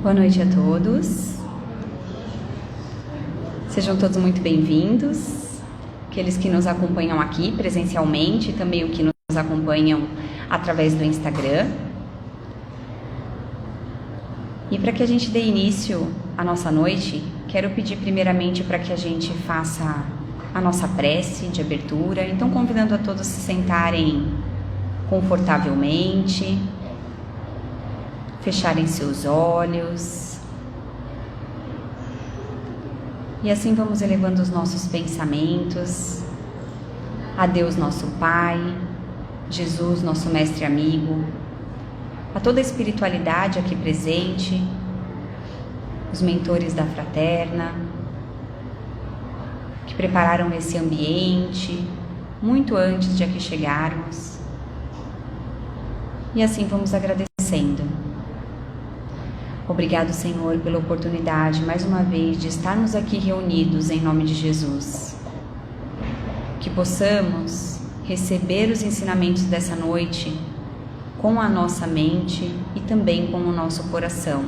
Boa noite a todos. Sejam todos muito bem-vindos. Aqueles que nos acompanham aqui presencialmente, também os que nos acompanham através do Instagram. E para que a gente dê início à nossa noite, quero pedir primeiramente para que a gente faça a nossa prece de abertura. Então, convidando a todos a se sentarem confortavelmente, fecharem seus olhos. E assim vamos elevando os nossos pensamentos a Deus nosso Pai, Jesus nosso mestre amigo, a toda a espiritualidade aqui presente, os mentores da Fraterna, que prepararam esse ambiente muito antes de aqui chegarmos. E assim vamos agradecendo. Obrigado, Senhor, pela oportunidade, mais uma vez, de estarmos aqui reunidos em nome de Jesus. Que possamos receber os ensinamentos dessa noite com a nossa mente e também com o nosso coração.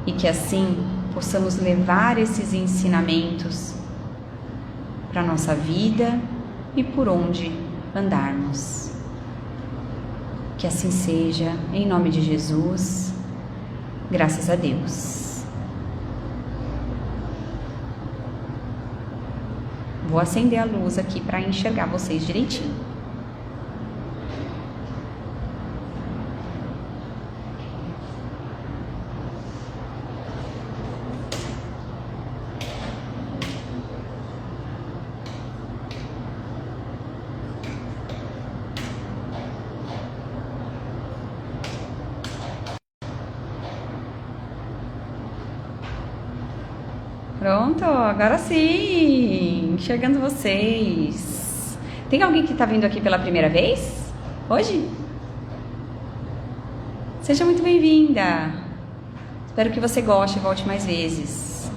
E que assim possamos levar esses ensinamentos para a nossa vida e por onde andarmos. Que assim seja, em nome de Jesus. Graças a Deus. Vou acender a luz aqui para enxergar vocês direitinho. Pronto, agora sim, enxergando vocês. Tem alguém que está vindo aqui pela primeira vez? Hoje? Seja muito bem-vinda. Espero que você goste e volte mais vezes.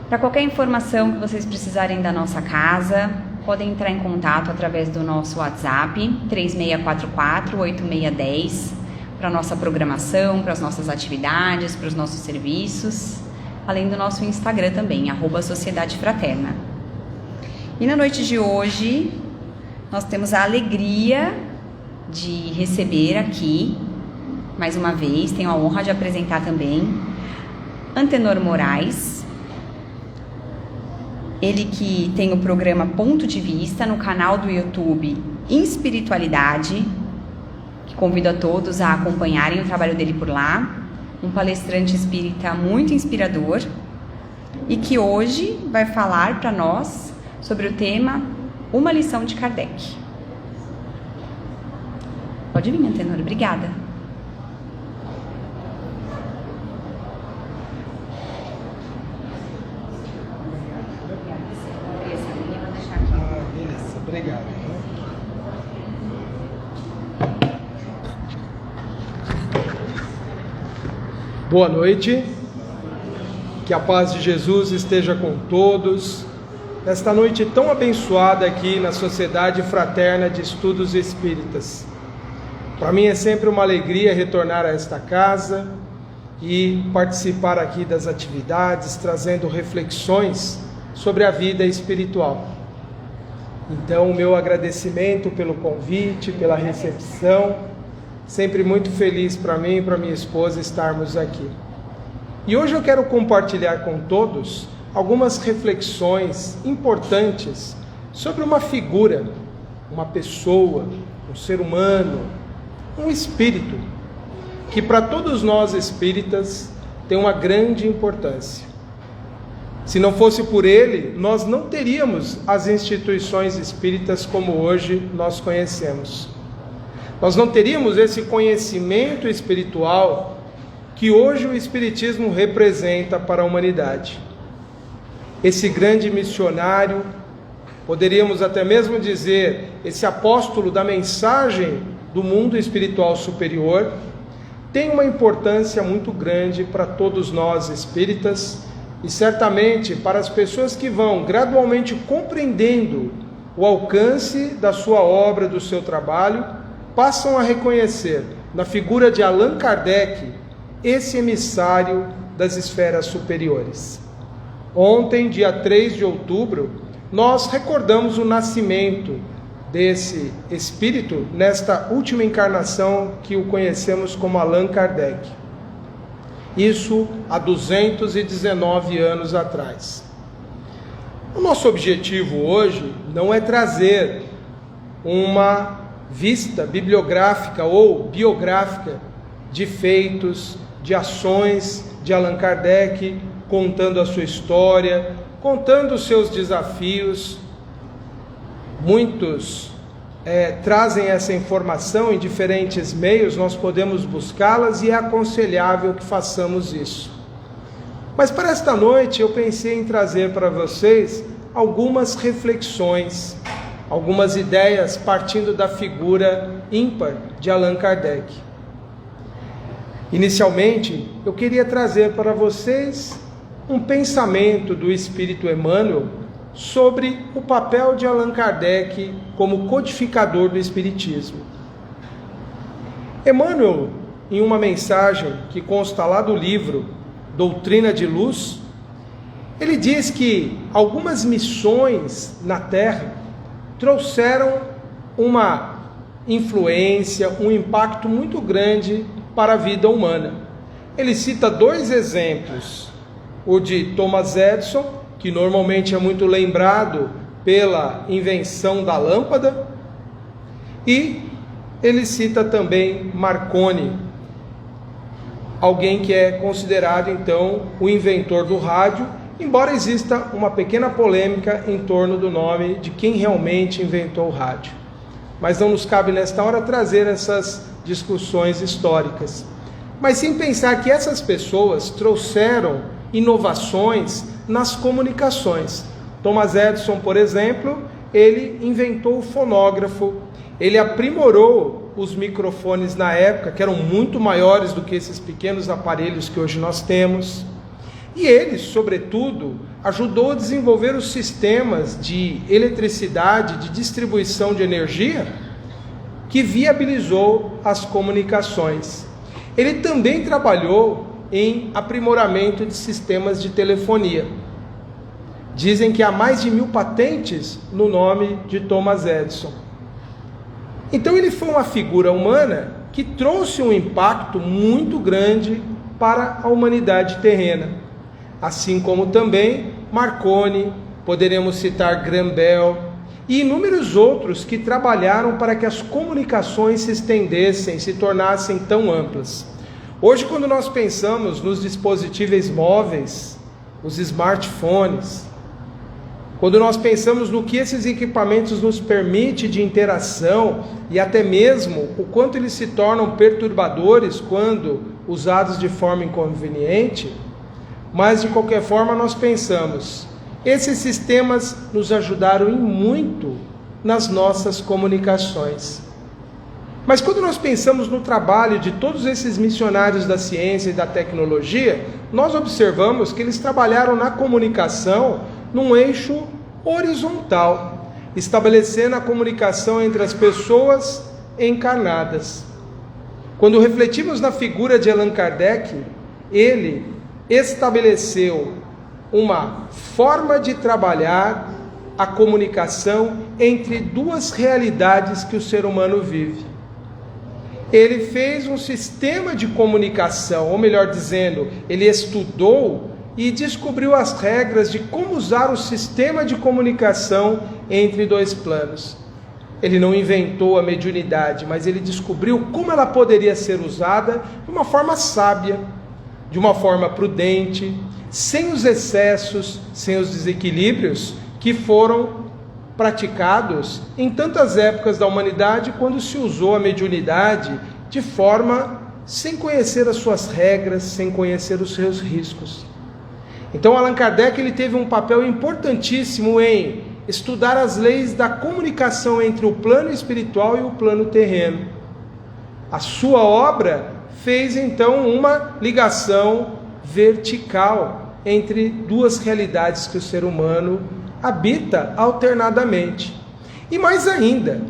Para qualquer informação que vocês precisarem da nossa casa, podem entrar em contato através do nosso WhatsApp, 3644-8610. Para a nossa programação, para as nossas atividades, para os nossos serviços, além do nosso Instagram também, @Sociedade Fraterna. E na noite de hoje, nós temos a alegria de receber aqui, mais uma vez, tenho a honra de apresentar também, Antenor Moraes, ele que tem o programa Ponto de Vista no canal do YouTube Espiritualidade, que convido a todos a acompanharem o trabalho dele por lá, um palestrante espírita muito inspirador e que hoje vai falar para nós sobre o tema Uma Lição de Kardec. Pode vir, Antenor, obrigada. Beleza, obrigado. Boa noite, que a paz de Jesus esteja com todos, nesta noite tão abençoada aqui na Sociedade Fraterna de Estudos Espíritas. Para mim é sempre uma alegria retornar a esta casa e participar aqui das atividades, trazendo reflexões sobre a vida espiritual. Então, o meu agradecimento pelo convite, pela recepção. Sempre muito feliz para mim e para minha esposa estarmos aqui. E hoje eu quero compartilhar com todos algumas reflexões importantes sobre uma figura, uma pessoa, um ser humano, um espírito, que para todos nós espíritas tem uma grande importância. Se não fosse por ele, nós não teríamos as instituições espíritas como hoje nós conhecemos. Nós não teríamos esse conhecimento espiritual que hoje o Espiritismo representa para a humanidade. Esse grande missionário, poderíamos até mesmo dizer, esse apóstolo da mensagem do mundo espiritual superior, tem uma importância muito grande para todos nós espíritas e certamente para as pessoas que vão gradualmente compreendendo o alcance da sua obra, do seu trabalho, passam a reconhecer na figura de Allan Kardec esse emissário das esferas superiores. Ontem, dia 3 de outubro, nós recordamos o nascimento desse espírito nesta última encarnação que o conhecemos como Allan Kardec. Isso há 219 anos atrás. O nosso objetivo hoje não é trazer uma vista bibliográfica ou biográfica de feitos, de ações de Allan Kardec, contando a sua história, contando os seus desafios. Muitos trazem essa informação em diferentes meios, nós podemos buscá-las e é aconselhável que façamos isso. Mas para esta noite eu pensei em trazer para vocês algumas reflexões, algumas ideias partindo da figura ímpar de Allan Kardec. Inicialmente, eu queria trazer para vocês um pensamento do Espírito Emmanuel sobre o papel de Allan Kardec como codificador do Espiritismo. Emmanuel, em uma mensagem que consta lá do livro Doutrina de Luz, ele diz que algumas missões na Terra trouxeram uma influência, um impacto muito grande para a vida humana. Ele cita 2 exemplos, o de Thomas Edison, que normalmente é muito lembrado pela invenção da lâmpada, e ele cita também Marconi, alguém que é considerado então o inventor do rádio, embora exista uma pequena polêmica em torno do nome de quem realmente inventou o rádio. Mas não nos cabe nesta hora trazer essas discussões históricas. Mas sim pensar que essas pessoas trouxeram inovações nas comunicações. Thomas Edison, por exemplo, ele inventou o fonógrafo, ele aprimorou os microfones na época, que eram muito maiores do que esses pequenos aparelhos que hoje nós temos. E ele, sobretudo, ajudou a desenvolver os sistemas de eletricidade, de distribuição de energia, que viabilizou as comunicações. Ele também trabalhou em aprimoramento de sistemas de telefonia. Dizem que há mais de 1000 patentes no nome de Thomas Edison. Então ele foi uma figura humana que trouxe um impacto muito grande para a humanidade terrena. Assim como também Marconi, poderemos citar Graham Bell e inúmeros outros que trabalharam para que as comunicações se estendessem, se tornassem tão amplas. Hoje, quando nós pensamos nos dispositivos móveis, os smartphones, quando nós pensamos no que esses equipamentos nos permitem de interação e até mesmo o quanto eles se tornam perturbadores quando usados de forma inconveniente, mas de qualquer forma nós pensamos, esses sistemas nos ajudaram em muito nas nossas comunicações. Mas quando nós pensamos no trabalho de todos esses missionários da ciência e da tecnologia, nós observamos que eles trabalharam na comunicação num eixo horizontal, estabelecendo a comunicação entre as pessoas encarnadas. Quando refletimos na figura de Allan Kardec, ele estabeleceu uma forma de trabalhar a comunicação entre 2 realidades que o ser humano vive. Ele fez um sistema de comunicação, ou melhor dizendo, ele estudou e descobriu as regras de como usar o sistema de comunicação entre 2 planos. Ele não inventou a mediunidade, mas ele descobriu como ela poderia ser usada de uma forma sábia, de uma forma prudente, sem os excessos, sem os desequilíbrios que foram praticados em tantas épocas da humanidade, quando se usou a mediunidade de forma sem conhecer as suas regras, sem conhecer os seus riscos. Então Allan Kardec ele teve um papel importantíssimo em estudar as leis da comunicação entre o plano espiritual e o plano terreno. A sua obra fez então uma ligação vertical entre 2 realidades que o ser humano habita alternadamente. E mais ainda,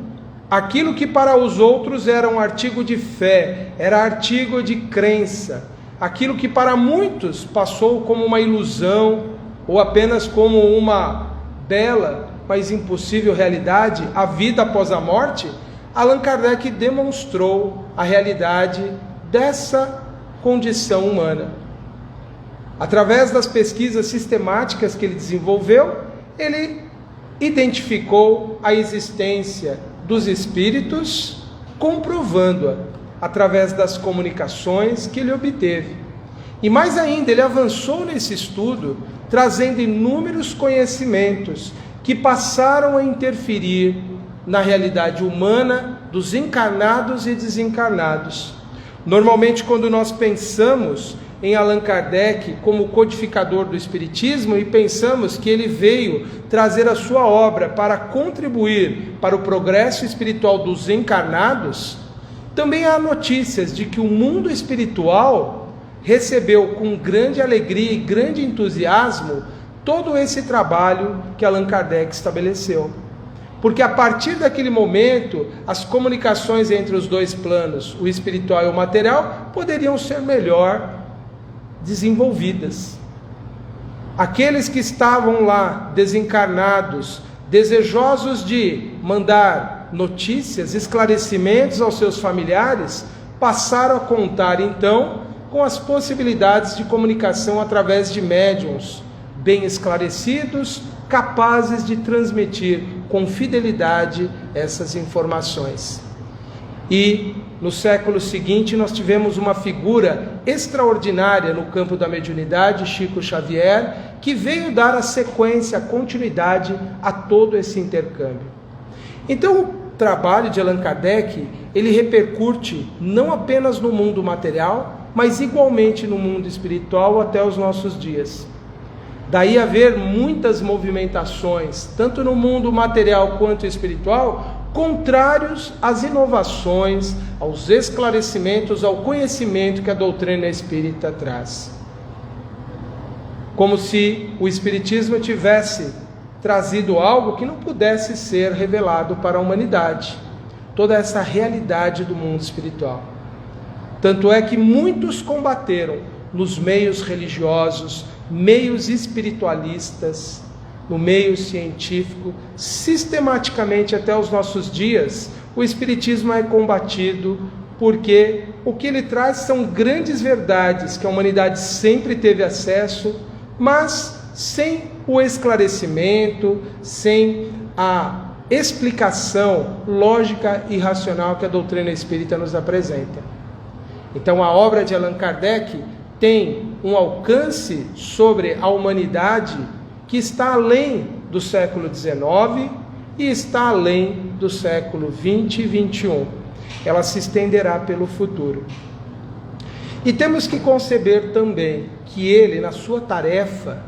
Aquilo que para os outros era um artigo de fé, era artigo de crença, aquilo que para muitos passou como uma ilusão ou apenas como uma bela, mas impossível realidade, a vida após a morte, Allan Kardec demonstrou a realidade dessa condição humana. Através das pesquisas sistemáticas que ele desenvolveu, ele identificou a existência dos espíritos, comprovando-a através das comunicações que ele obteve. E mais ainda, ele avançou nesse estudo, trazendo inúmeros conhecimentos que passaram a interferir na realidade humana dos encarnados e desencarnados. Normalmente, quando nós pensamos em Allan Kardec como codificador do Espiritismo e pensamos que ele veio trazer a sua obra para contribuir para o progresso espiritual dos encarnados, também há notícias de que o mundo espiritual recebeu com grande alegria e grande entusiasmo todo esse trabalho que Allan Kardec estabeleceu. Porque a partir daquele momento, as comunicações entre os dois planos, o espiritual e o material, poderiam ser melhor desenvolvidas. Aqueles que estavam lá desencarnados, desejosos de mandar notícias, esclarecimentos aos seus familiares, passaram a contar então com as possibilidades de comunicação através de médiuns bem esclarecidos, capazes de transmitir com fidelidade essas informações. E no século seguinte nós tivemos uma figura extraordinária no campo da mediunidade, Chico Xavier, que veio dar a sequência, a continuidade a todo esse intercâmbio. Então o trabalho de Allan Kardec, ele repercute não apenas no mundo material, mas igualmente no mundo espiritual até os nossos dias. Daí haver muitas movimentações, tanto no mundo material quanto espiritual, contrários às inovações, aos esclarecimentos, ao conhecimento que a doutrina espírita traz. Como se o Espiritismo tivesse trazido algo que não pudesse ser revelado para a humanidade, toda essa realidade do mundo espiritual. Tanto é que muitos combateram nos meios religiosos, meios espiritualistas, no meio científico, sistematicamente até os nossos dias, o Espiritismo é combatido porque o que ele traz são grandes verdades que a humanidade sempre teve acesso, mas sem o esclarecimento, sem a explicação lógica e racional que a doutrina espírita nos apresenta. Então a obra de Allan Kardec tem um alcance sobre a humanidade que está além do século XIX e está além do século XX e XXI. Ela se estenderá pelo futuro. E temos que conceber também que ele, na sua tarefa,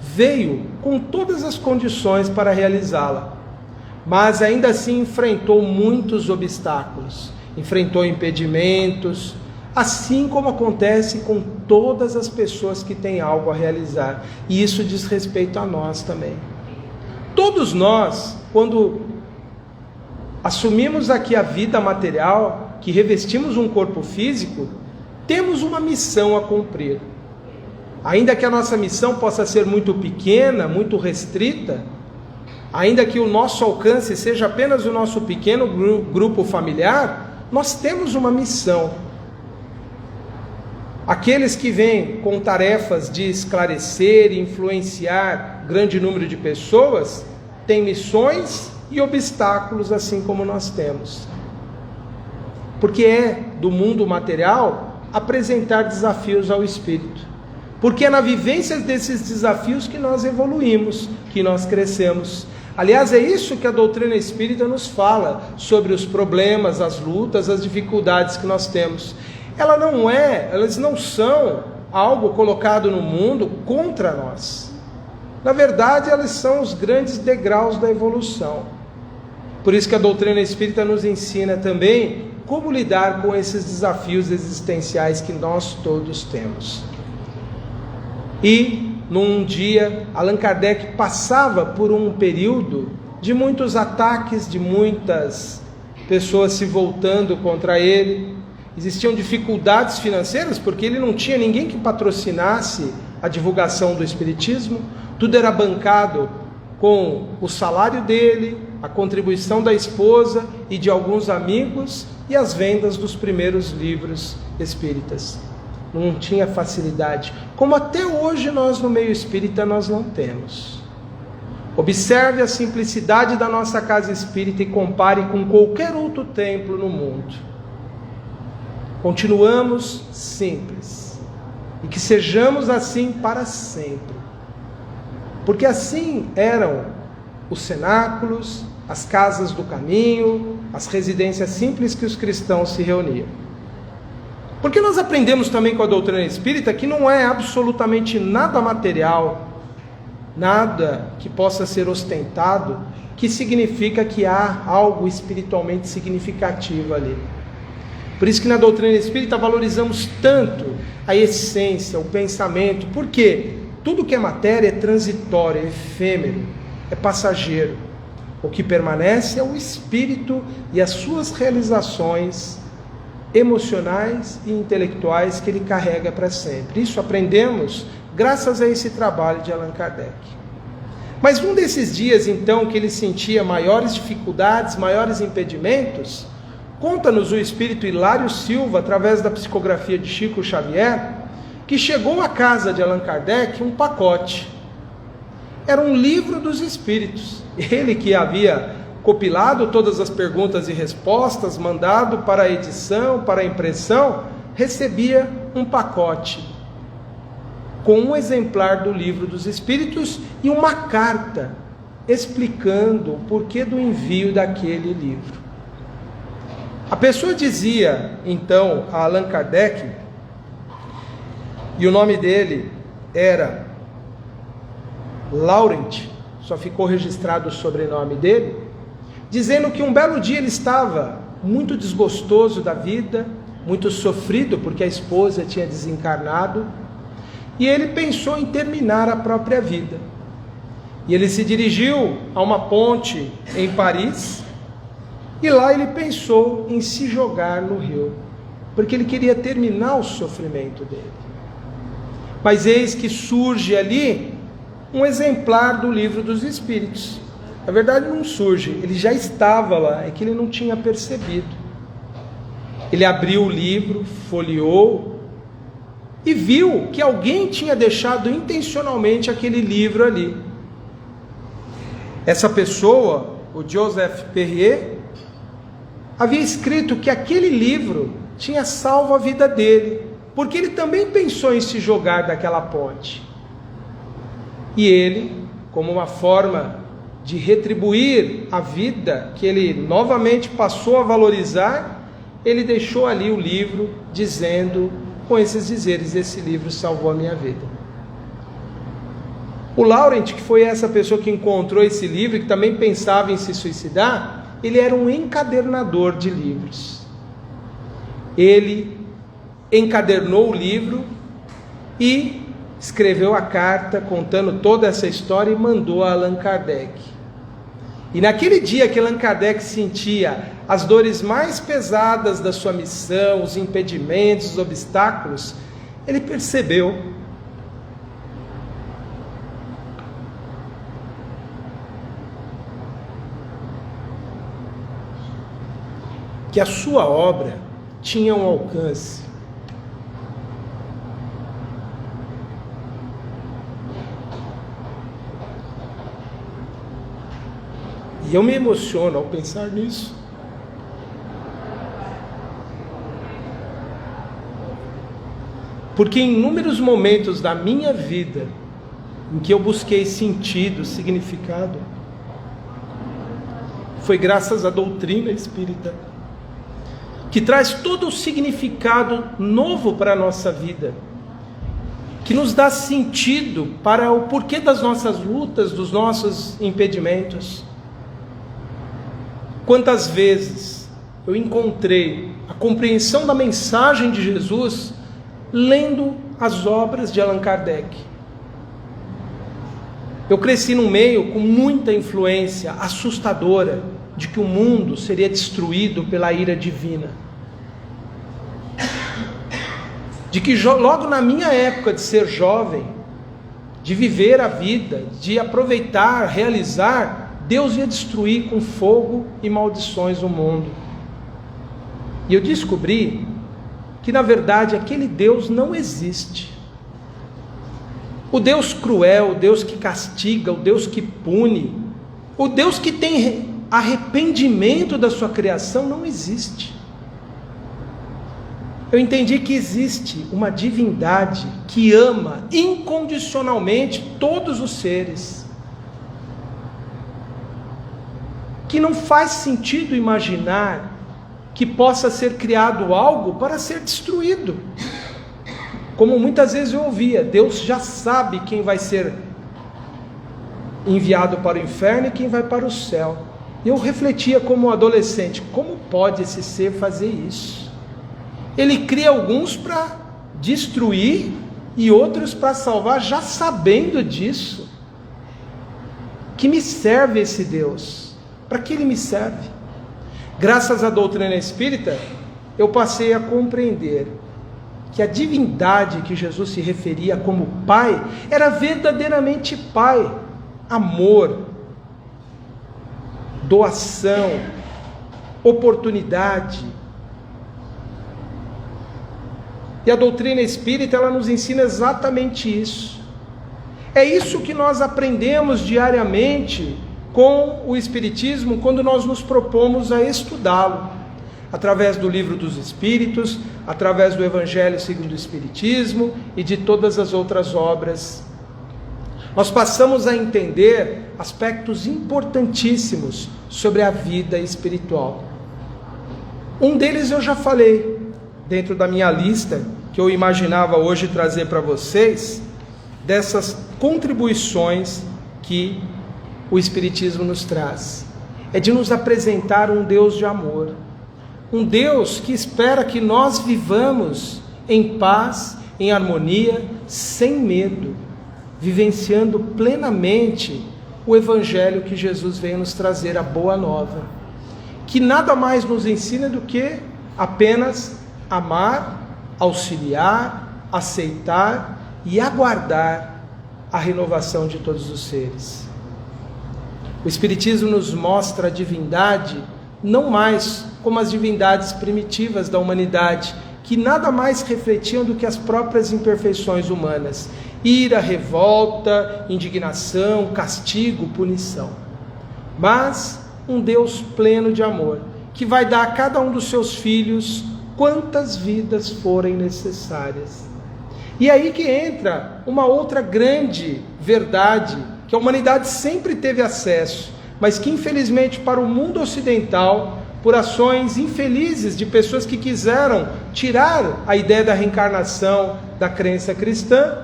veio com todas as condições para realizá-la, mas ainda assim enfrentou muitos obstáculos, enfrentou impedimentos, assim como acontece com todas as pessoas que têm algo a realizar. E isso diz respeito a nós também. Todos nós, quando assumimos aqui a vida material, que revestimos um corpo físico, temos uma missão a cumprir. Ainda que a nossa missão possa ser muito pequena, muito restrita, ainda que o nosso alcance seja apenas o nosso pequeno grupo familiar, nós temos uma missão. Aqueles que vêm com tarefas de esclarecer e influenciar grande número de pessoas, têm missões e obstáculos assim como nós temos. Porque é do mundo material apresentar desafios ao espírito. Porque é na vivência desses desafios que nós evoluímos, que nós crescemos. Aliás, é isso que a doutrina espírita nos fala sobre os problemas, as lutas, as dificuldades que nós temos. Elas não são algo colocado no mundo contra nós. Na verdade, elas são os grandes degraus da evolução. Por isso que a doutrina espírita nos ensina também como lidar com esses desafios existenciais que nós todos temos. E, num dia, Allan Kardec passava por um período de muitos ataques, de muitas pessoas se voltando contra ele, existiam dificuldades financeiras, porque ele não tinha ninguém que patrocinasse a divulgação do Espiritismo, tudo era bancado com o salário dele, a contribuição da esposa e de alguns amigos e as vendas dos primeiros livros espíritas. Não tinha facilidade, como até hoje nós no meio espírita nós não temos. Observe a simplicidade da nossa casa espírita e compare com qualquer outro templo no mundo. Continuamos simples, e que sejamos assim para sempre, porque assim eram os cenáculos, as casas do caminho, as residências simples que os cristãos se reuniam. Porque nós aprendemos também com a doutrina espírita que não é absolutamente nada material, nada que possa ser ostentado, que significa que há algo espiritualmente significativo ali. Por isso que na doutrina espírita valorizamos tanto a essência, o pensamento, porque tudo que é matéria é transitório, é efêmero, é passageiro. O que permanece é o espírito e as suas realizações emocionais e intelectuais que ele carrega para sempre. Isso aprendemos graças a esse trabalho de Allan Kardec. Mas num desses dias, então, que ele sentia maiores dificuldades, maiores impedimentos, conta-nos o espírito Hilário Silva, através da psicografia de Chico Xavier, que chegou à casa de Allan Kardec um pacote. Era um livro dos espíritos. Ele que havia compilado todas as perguntas e respostas, mandado para a edição, para a impressão, recebia um pacote com um exemplar do livro dos espíritos e uma carta explicando o porquê do envio daquele livro. A pessoa dizia, então, a Allan Kardec, e o nome dele era Laurent, só ficou registrado o sobrenome dele, dizendo que um belo dia ele estava muito desgostoso da vida, muito sofrido porque a esposa tinha desencarnado, e ele pensou em terminar a própria vida. E ele se dirigiu a uma ponte em Paris, e lá ele pensou em se jogar no rio, porque ele queria terminar o sofrimento dele. Mas eis que surge ali um exemplar do livro dos Espíritos. Na verdade não surge, ele já estava lá, é que ele não tinha percebido. Ele abriu o livro, folheou e viu que alguém tinha deixado intencionalmente aquele livro ali. Essa pessoa, o Joseph Perrier, havia escrito que aquele livro tinha salvo a vida dele, porque ele também pensou em se jogar daquela ponte. E ele, como uma forma de retribuir a vida que ele novamente passou a valorizar, ele deixou ali o livro dizendo, com esses dizeres, esse livro salvou a minha vida. O Laurent, que foi essa pessoa que encontrou esse livro, que também pensava em se suicidar, ele era um encadernador de livros. Ele encadernou o livro e escreveu a carta contando toda essa história e mandou a Allan Kardec. E naquele dia que Allan Kardec sentia as dores mais pesadas da sua missão, os impedimentos, os obstáculos, ele percebeu que a sua obra tinha um alcance. E eu me emociono ao pensar nisso. Porque em inúmeros momentos da minha vida, em que eu busquei sentido, significado, foi graças à doutrina espírita, que traz todo o significado novo para a nossa vida, que nos dá sentido para o porquê das nossas lutas, dos nossos impedimentos. Quantas vezes eu encontrei a compreensão da mensagem de Jesus lendo as obras de Allan Kardec. Eu cresci num meio com muita influência assustadora de que o mundo seria destruído pela ira divina. De que logo na minha época de ser jovem, de viver a vida, de aproveitar, realizar, Deus ia destruir com fogo e maldições o mundo. E eu descobri que na verdade aquele Deus não existe. O Deus cruel, o Deus que castiga, o Deus que pune, o Deus que tem arrependimento da sua criação não existe. Eu entendi que existe uma divindade que ama incondicionalmente todos os seres. Que não faz sentido imaginar que possa ser criado algo para ser destruído. Como muitas vezes eu ouvia, Deus já sabe quem vai ser enviado para o inferno e quem vai para o céu. E eu refletia como adolescente, como pode esse ser fazer isso? Ele cria alguns para destruir e outros para salvar, já sabendo disso. Que me serve esse Deus? Para que ele me serve? Graças à doutrina espírita, eu passei a compreender que a divindade que Jesus se referia como Pai, era verdadeiramente Pai. Amor, doação, oportunidade. E a doutrina espírita, ela nos ensina exatamente isso. É isso que nós aprendemos diariamente com o Espiritismo, quando nós nos propomos a estudá-lo, através do Livro dos Espíritos, através do Evangelho segundo o Espiritismo e de todas as outras obras. Nós passamos a entender aspectos importantíssimos sobre a vida espiritual. Um deles eu já falei, dentro da minha lista, que eu imaginava hoje trazer para vocês, dessas contribuições que o Espiritismo nos traz. É de nos apresentar um Deus de amor. Um Deus que espera que nós vivamos em paz, em harmonia, sem medo, vivenciando plenamente o Evangelho que Jesus veio nos trazer, a Boa Nova, que nada mais nos ensina do que apenas amar, auxiliar, aceitar e aguardar a renovação de todos os seres. O Espiritismo nos mostra a divindade não mais como as divindades primitivas da humanidade, que nada mais refletiam do que as próprias imperfeições humanas: ira, revolta, indignação, castigo, punição. Mas um Deus pleno de amor, que vai dar a cada um dos seus filhos quantas vidas forem necessárias. E aí que entra uma outra grande verdade, que a humanidade sempre teve acesso, mas que infelizmente para o mundo ocidental, por ações infelizes de pessoas que quiseram tirar a ideia da reencarnação da crença cristã,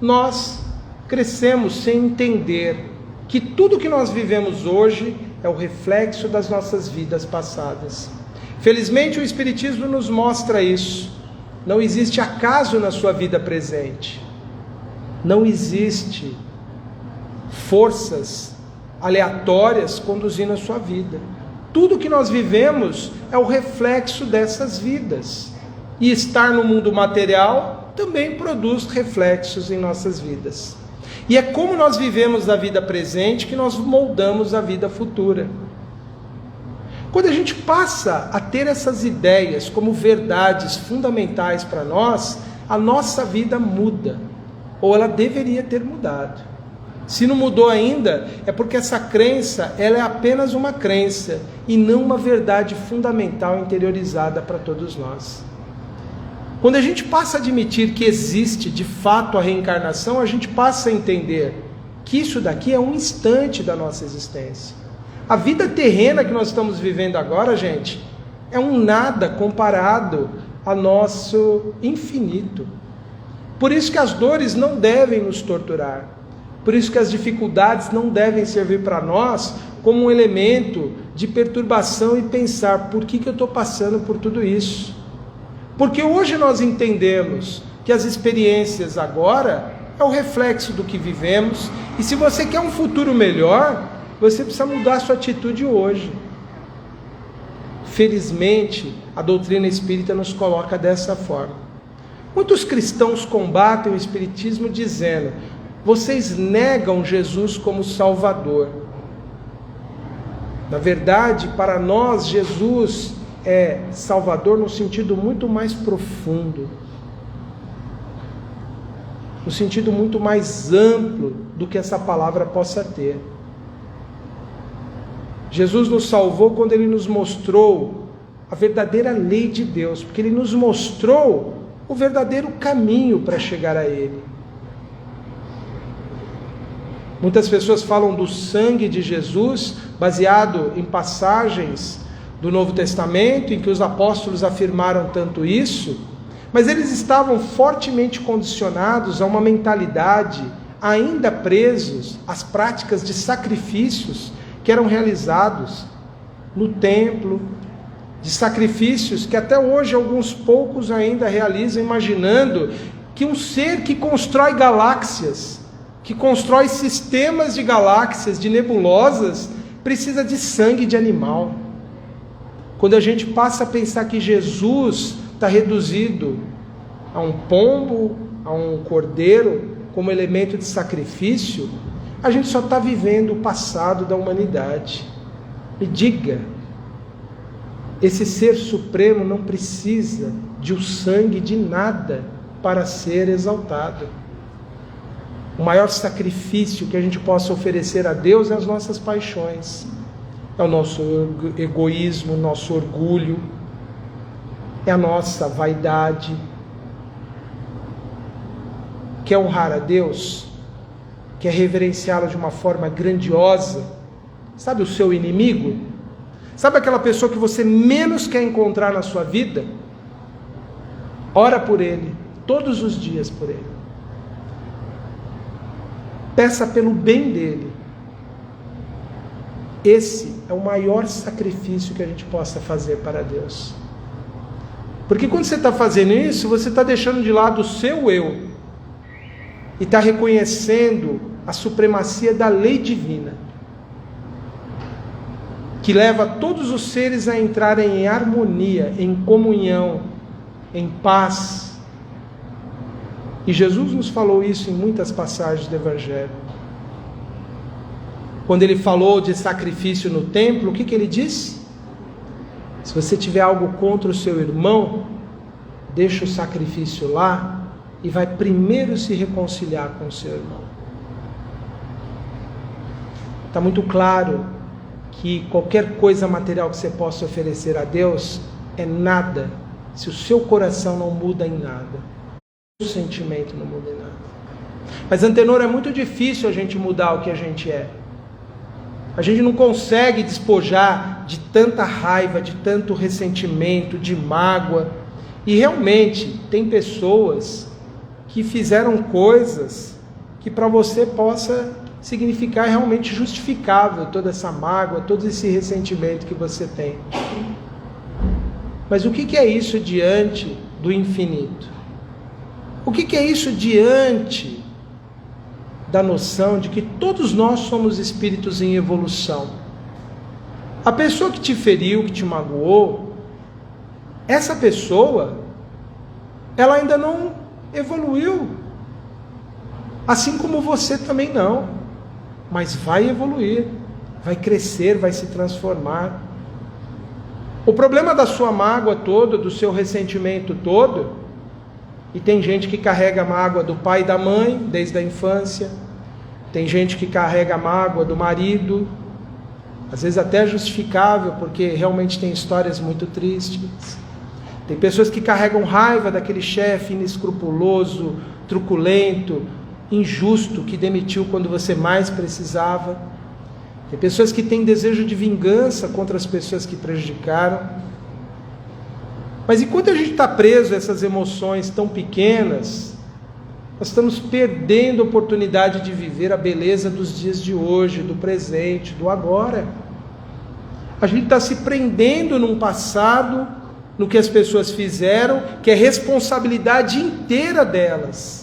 nós crescemos sem entender que tudo que nós vivemos hoje é o reflexo das nossas vidas passadas. Felizmente o Espiritismo nos mostra isso. Não existe acaso na sua vida presente. Não existe forças aleatórias conduzindo a sua vida. Tudo que nós vivemos é o reflexo dessas vidas. E estar no mundo material também produz reflexos em nossas vidas. E é como nós vivemos a vida presente que nós moldamos a vida futura. Quando a gente passa a ter essas ideias como verdades fundamentais para nós, a nossa vida muda, ou ela deveria ter mudado. Se não mudou ainda, é porque essa crença, ela é apenas uma crença e não uma verdade fundamental interiorizada para todos nós. Quando a gente passa a admitir que existe de fato a reencarnação, a gente passa a entender que isso daqui é um instante da nossa existência. A vida terrena que nós estamos vivendo agora, gente, é um nada comparado ao nosso infinito. Por isso que as dores não devem nos torturar. Por isso que as dificuldades não devem servir para nós como um elemento de perturbação e pensar: por que eu estou passando por tudo isso? Porque hoje nós entendemos que as experiências agora é o reflexo do que vivemos, e se você quer um futuro melhor, você precisa mudar a sua atitude hoje. Felizmente, a doutrina espírita nos coloca dessa forma. Muitos cristãos combatem o espiritismo dizendo: vocês negam Jesus como Salvador. Na verdade, para nós, Jesus é Salvador no sentido muito mais profundo, no sentido muito mais amplo do que essa palavra possa ter. Jesus nos salvou quando Ele nos mostrou a verdadeira lei de Deus, porque Ele nos mostrou o verdadeiro caminho para chegar a Ele. Muitas pessoas falam do sangue de Jesus, baseado em passagens do Novo Testamento, em que os apóstolos afirmaram tanto isso, mas eles estavam fortemente condicionados a uma mentalidade, ainda presos às práticas de sacrifícios que eram realizados no templo, de sacrifícios que até hoje alguns poucos ainda realizam, imaginando que um ser que constrói galáxias, que constrói sistemas de galáxias, de nebulosas, precisa de sangue de animal. Quando a gente passa a pensar que Jesus está reduzido a um pombo, a um cordeiro, como elemento de sacrifício, a gente só está vivendo o passado da humanidade. Me diga, esse ser supremo não precisa de o sangue de nada para ser exaltado. O maior sacrifício que a gente possa oferecer a Deus é as nossas paixões, é o nosso egoísmo, o nosso orgulho, é a nossa vaidade. Quer honrar a Deus? Quer reverenciá-lo de uma forma grandiosa? Sabe o seu inimigo? Sabe aquela pessoa que você menos quer encontrar na sua vida? Ora por ele, todos os dias por ele. Peça pelo bem dele. Esse é o maior sacrifício que a gente possa fazer para Deus. Porque quando você está fazendo isso, você está deixando de lado o seu eu e está reconhecendo a supremacia da lei divina, que leva todos os seres a entrarem em harmonia, em comunhão, em paz. E Jesus nos falou isso em muitas passagens do Evangelho. Quando ele falou de sacrifício no templo, o que ele disse? Se você tiver algo contra o seu irmão, deixa o sacrifício lá e vai primeiro se reconciliar com o seu irmão. Está muito claro que qualquer coisa material que você possa oferecer a Deus é nada, se o seu coração não muda em nada. O sentimento não muda em nada. Mas, Antenor, é muito difícil a gente mudar o que a gente é. A gente não consegue despojar de tanta raiva, de tanto ressentimento, de mágoa. E realmente tem pessoas que fizeram coisas que para você possa significar realmente justificável toda essa mágoa, todo esse ressentimento que você tem. Mas o que é isso diante do infinito? O que é isso diante da noção de que todos nós somos espíritos em evolução? A pessoa que te feriu, que te magoou, essa pessoa, ela ainda não evoluiu, assim como você também não, mas vai evoluir, vai crescer, vai se transformar. O problema da sua mágoa toda, do seu ressentimento todo, e tem gente que carrega a mágoa do pai e da mãe desde a infância, tem gente que carrega a mágoa do marido, às vezes até justificável, porque realmente tem histórias muito tristes. Tem pessoas que carregam raiva daquele chefe inescrupuloso, truculento, injusto, que demitiu quando você mais precisava. Tem pessoas que têm desejo de vingança contra as pessoas que prejudicaram. Mas enquanto a gente está preso a essas emoções tão pequenas, nós estamos perdendo a oportunidade de viver a beleza dos dias de hoje, do presente, do agora. A gente está se prendendo num passado, no que as pessoas fizeram, que é responsabilidade inteira delas.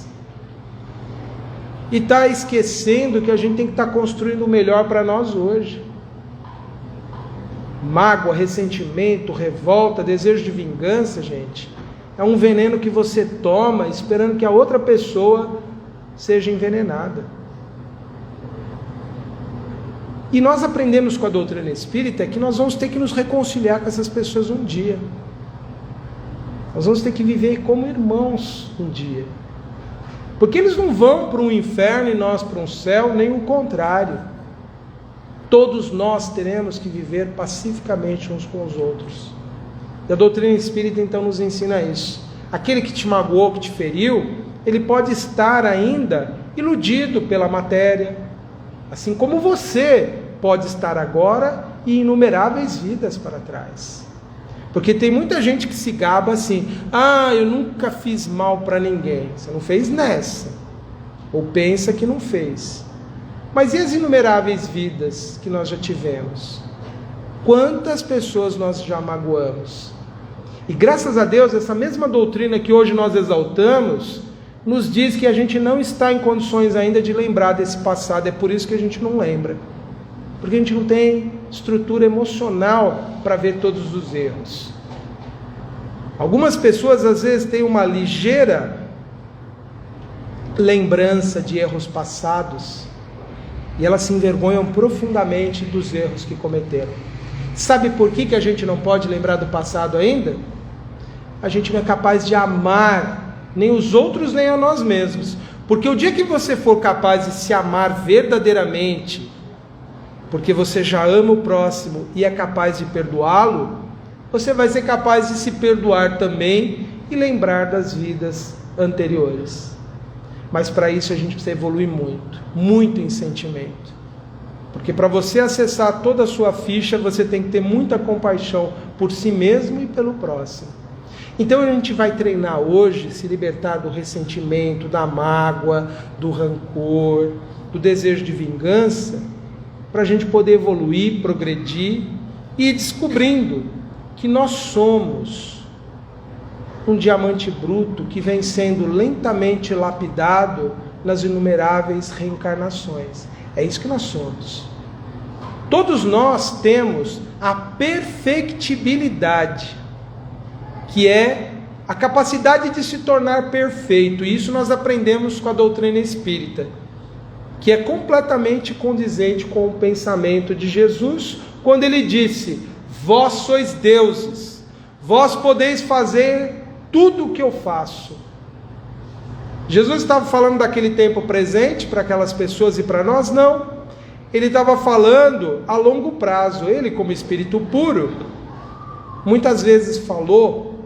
E está esquecendo que a gente tem que estar construindo o melhor para nós hoje. Mágoa, ressentimento, revolta, desejo de vingança, gente, é um veneno que você toma esperando que a outra pessoa seja envenenada. E nós aprendemos com a doutrina espírita que nós vamos ter que nos reconciliar com essas pessoas um dia. Nós vamos ter que viver como irmãos um dia. Porque eles não vão para um inferno e nós para um céu, nem o contrário. Todos nós teremos que viver pacificamente uns com os outros. E a doutrina espírita então nos ensina isso. Aquele que te magoou, que te feriu, ele pode estar ainda iludido pela matéria, assim como você pode estar agora e inumeráveis vidas para trás. Porque tem muita gente que se gaba assim: eu nunca fiz mal para ninguém. Você não fez nessa, ou pensa que não fez. Mas e as inumeráveis vidas que nós já tivemos? Quantas pessoas nós já magoamos? E graças a Deus, essa mesma doutrina que hoje nós exaltamos, nos diz que a gente não está em condições ainda de lembrar desse passado. É por isso que a gente não lembra. Porque a gente não tem estrutura emocional para ver todos os erros. Algumas pessoas às vezes têm uma ligeira lembrança de erros passados e elas se envergonham profundamente dos erros que cometeram. Sabe por que a gente não pode lembrar do passado ainda? A gente não é capaz de amar nem os outros nem a nós mesmos. Porque o dia que você for capaz de se amar verdadeiramente, porque você já ama o próximo e é capaz de perdoá-lo, você vai ser capaz de se perdoar também e lembrar das vidas anteriores. Mas para isso a gente precisa evoluir muito, muito em sentimento. Porque para você acessar toda a sua ficha, você tem que ter muita compaixão por si mesmo e pelo próximo. Então a gente vai treinar hoje, se libertar do ressentimento, da mágoa, do rancor, do desejo de vingança, para a gente poder evoluir, progredir e ir descobrindo que nós somos um diamante bruto que vem sendo lentamente lapidado nas inumeráveis reencarnações. É isso que nós somos. Todos nós temos a perfectibilidade, que é a capacidade de se tornar perfeito. E isso nós aprendemos com a doutrina espírita, que é completamente condizente com o pensamento de Jesus, quando ele disse: vós sois deuses, vós podeis fazer tudo o que eu faço. Jesus estava falando daquele tempo presente para aquelas pessoas e para nós? Não. Ele estava falando a longo prazo. Ele, como espírito puro, muitas vezes falou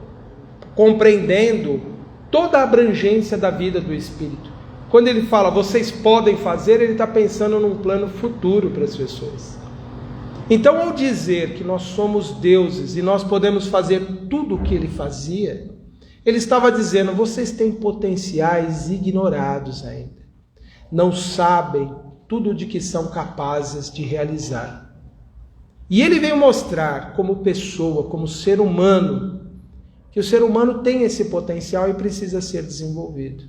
compreendendo toda a abrangência da vida do espírito. Quando ele fala, vocês podem fazer, ele está pensando num plano futuro para as pessoas. Então, ao dizer que nós somos deuses e nós podemos fazer tudo o que ele fazia, ele estava dizendo, vocês têm potenciais ignorados ainda. Não sabem tudo de que são capazes de realizar. E ele veio mostrar como pessoa, como ser humano, que o ser humano tem esse potencial e precisa ser desenvolvido.